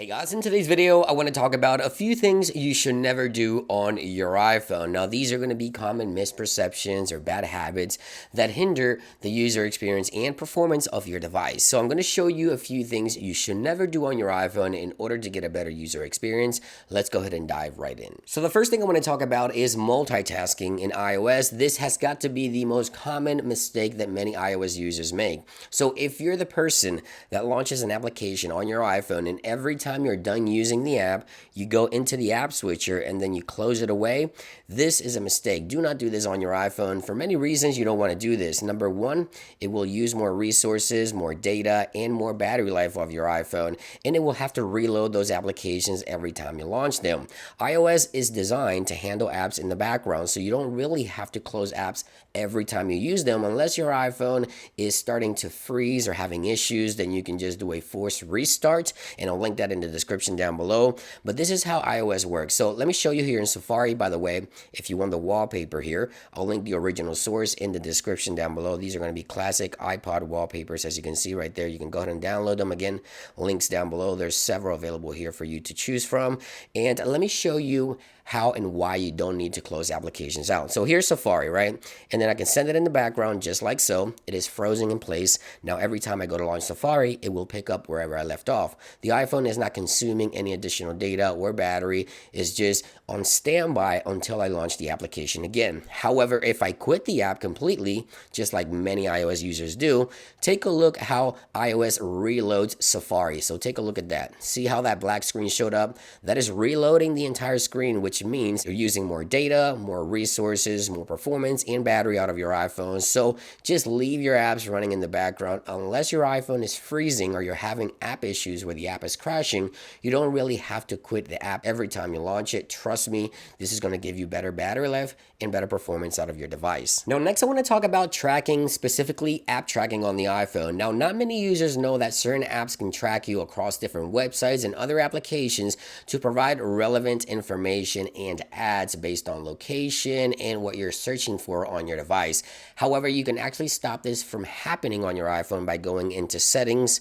Hey guys, in today's video, I want to talk about a few things you should never do on your iPhone. Now, these are going to be common misperceptions or bad habits that hinder the user experience and performance of your device. So I'm going to show you a few things you should never do on your iPhone in order to get a better user experience. Let's go ahead and dive right in. So the first thing I want to talk about is multitasking in iOS. This has got to be the most common mistake that many iOS users make. So if you're the person that launches an application on your iPhone and every time you're done using the app, you go into the app switcher and then you close it away, this is a mistake. Do not do this on your iPhone. For many reasons, you don't want to do this. Number one, it will use more resources, more data, and more battery life of your iPhone, and it will have to reload those applications every time you launch them. iOS is designed to handle apps in the background, so you don't really have to close apps every time you use them unless your iPhone is starting to freeze or having issues. Then you can just do a forced restart, and I'll link that in the description down below. But this is how iOS works. So let me show you here in Safari. By the way, if you want the wallpaper here, I'll link the original source in the description down below. These are going to be classic iPod wallpapers, as you can see right there. You can go ahead and download them. Again, links down below. There's several available here for you to choose from. And let me show you how and why you don't need to close applications out. So here's Safari, right? And then I can send it in the background just like so. It is frozen in place. Now every time I go to launch Safari, it will pick up wherever I left off. The iPhone is not consuming any additional data or battery. It's just on standby until I launch the application again. However, if I quit the app completely, just like many iOS users do, take a look how iOS reloads Safari. So take a look at that. See how that black screen showed up? That is reloading the entire screen, which means you're using more data, more resources, more performance, and battery out of your iPhone. So just leave your apps running in the background. Unless your iPhone is freezing or you're having app issues where the app is crashing, you don't really have to quit the app every time you launch it. Trust me, this is going to give you better battery life and better performance out of your device. Now, next I want to talk about tracking, specifically app tracking on the iPhone. Now, not many users know that certain apps can track you across different websites and other applications to provide relevant information and ads based on location and what you're searching for on your device. However, you can actually stop this from happening on your iPhone by going into settings,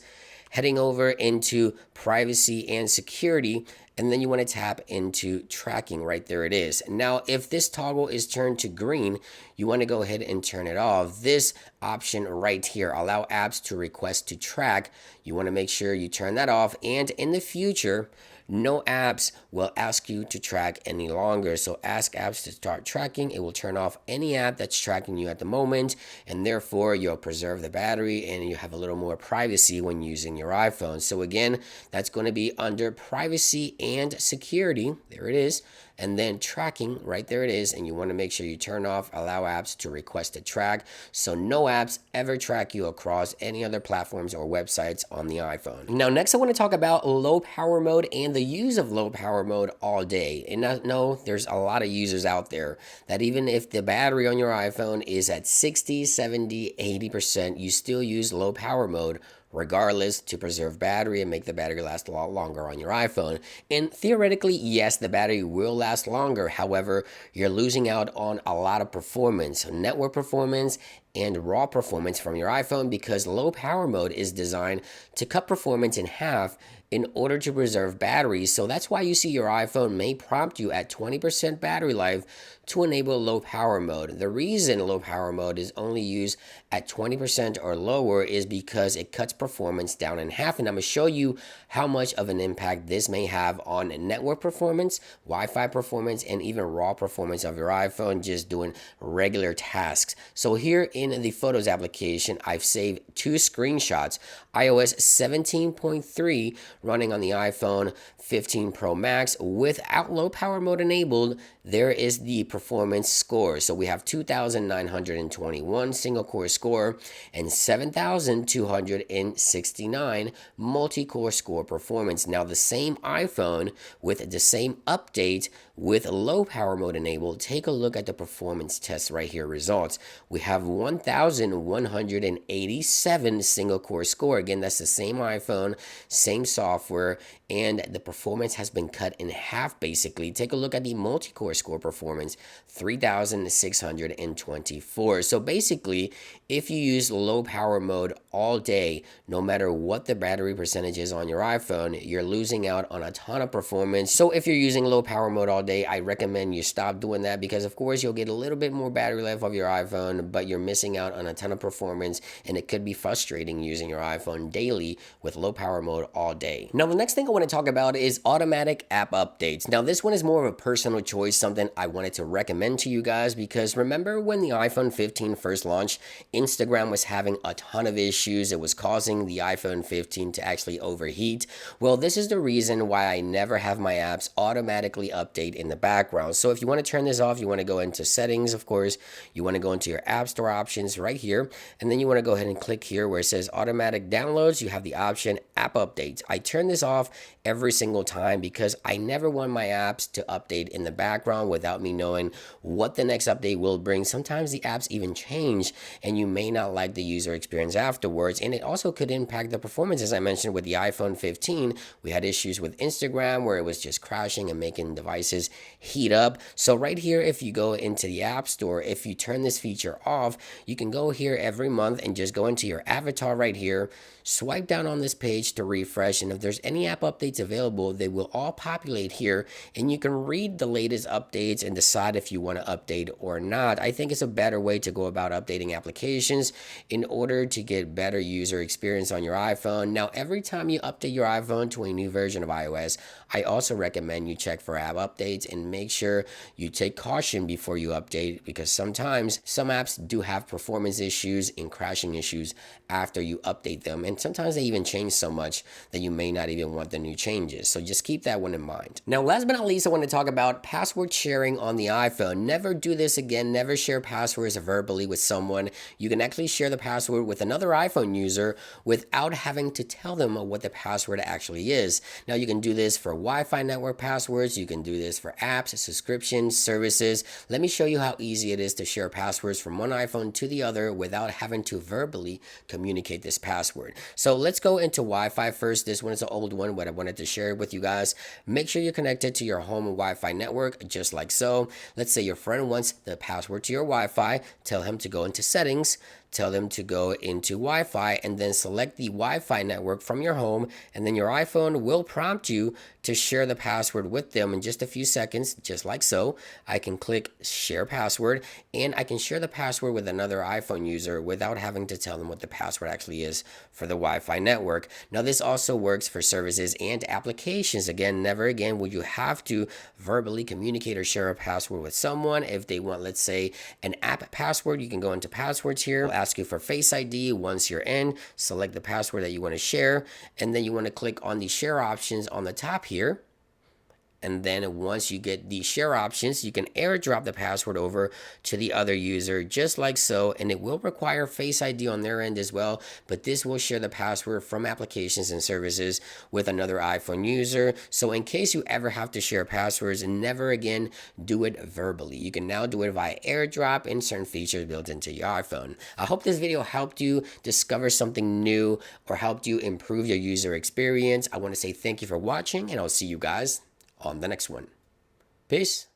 heading over into privacy and security, and then you want to tap into tracking. Right there it is. Now, if this toggle is turned to green, you want to go ahead and turn it off. This option right here, allow apps to request to track, you want to make sure you turn that off, and in the future, no apps will ask you to track any longer. So ask apps to start tracking. It will turn off any app that's tracking you at the moment, and therefore you'll preserve the battery and you have a little more privacy when using your iPhone. So again, that's going to be under privacy and security. There it is. And then tracking, right there it is. And you want to make sure you turn off allow apps to request to track. So no apps ever track you across any other platforms or websites on the iPhone. Now, next I want to talk about low power mode and the use of low power mode all day. And I know there's a lot of users out there that even if the battery on your iPhone is at 60, 70, 80%, you still use low power mode regardless to preserve battery and make the battery last a lot longer on your iPhone. And theoretically, yes, the battery will last longer. However, you're losing out on a lot of performance, network performance, and raw performance from your iPhone because low power mode is designed to cut performance in half in order to preserve battery. So that's why you see your iPhone may prompt you at 20% battery life to enable low power mode. The reason low power mode is only used at 20% or lower is because it cuts performance down in half. And I'm going to show you how much of an impact this may have on network performance, Wi-Fi performance, and even raw performance of your iPhone just doing regular tasks. So here in the Photos application, I've saved two screenshots. iOS 17.3 running on the iPhone 15 Pro Max without low power mode enabled. There is the performance score. So we have 2,921 single core score and 7,269 multi-core score performance. Now the same iPhone with the same update with low power mode enabled, take a look at the performance test right here results. We have 1,187 single core score. Again, that's the same iPhone, same software, and the performance has been cut in half basically. Take a look at the multi-core score performance, 3,624. So basically, if you use low power mode all day, no matter what the battery percentage is on your iPhone, you're losing out on a ton of performance. So if you're using low power mode all day, I recommend you stop doing that, because of course you'll get a little bit more battery life of your iPhone, but you're missing out on a ton of performance, and it could be frustrating using your iPhone daily with low power mode all day. Now, the next thing I want to talk about is automatic app updates. Now, this one is more of a personal choice, something I wanted to recommend to you guys, because remember when the iPhone 15 first launched, Instagram was having a ton of issues. It was causing the iPhone 15 to actually overheat. Well, this is the reason why I never have my apps automatically update in the background. So if you want to turn this off, you want to go into settings, of course, you want to go into your app store options right here, and then you want to go ahead and click here where it says automatic downloads. You have the option app updates. I turn this off every single time because I never want my apps to update in the background without me knowing what the next update will bring. Sometimes the apps even change and you may not like the user experience afterwards, and it also could impact the performance. As I mentioned with the iPhone 15, we had issues with Instagram where it was just crashing and making devices heat up. So right here, if you go into the App Store, if you turn this feature off, you can go here every month and just go into your avatar right here, swipe down on this page to refresh, and if there's any app updates available, they will all populate here, and you can read the latest updates and decide if you want to update or not. I think it's a better way to go about updating applications in order to get better user experience on your iPhone. Now, every time you update your iPhone to a new version of iOS, I also recommend you check for app updates and make sure you take caution before you update, because sometimes some apps do have performance issues and crashing issues after you update them, and sometimes they even change so much that you may not even want the new changes. So just keep that one in mind. Now, last but not least, I want to talk about password sharing on the iPhone. Never do this again. Never share passwords verbally with someone. You can actually share the password with another iPhone user without having to tell them what the password actually is. Now, you can do this for Wi-Fi network passwords. You can do this for apps, subscriptions, services. Let me show you how easy it is to share passwords from one iPhone to the other without having to verbally communicate this password. So let's go into Wi-Fi first. This one is an old one, but I wanted to share it with you guys. Make sure you're connected to your home Wi-Fi network, just like so. Let's say your friend wants the password to your Wi-Fi. Tell him to go into settings. Tell them to go into Wi-Fi and then select the Wi-Fi network from your home, and then your iPhone will prompt you to share the password with them in just a few seconds, just like so. I can click share password, and I can share the password with another iPhone user without having to tell them what the password actually is for the Wi-Fi network. Now, this also works for services and applications. Again, never again would you have to verbally communicate or share a password with someone. If they want, let's say, an app password, you can go into passwords here. It'll ask you for Face ID. Once you're in, select the password that you want to share, and then you want to click on the share options on the top here. And then once you get the share options, you can airdrop the password over to the other user, just like so. And it will require Face ID on their end as well, but this will share the password from applications and services with another iPhone user. So in case you ever have to share passwords, never again do it verbally. You can now do it via airdrop and certain features built into your iPhone. I hope this video helped you discover something new or helped you improve your user experience. I want to say thank you for watching, and I'll see you guys on the next one. Peace.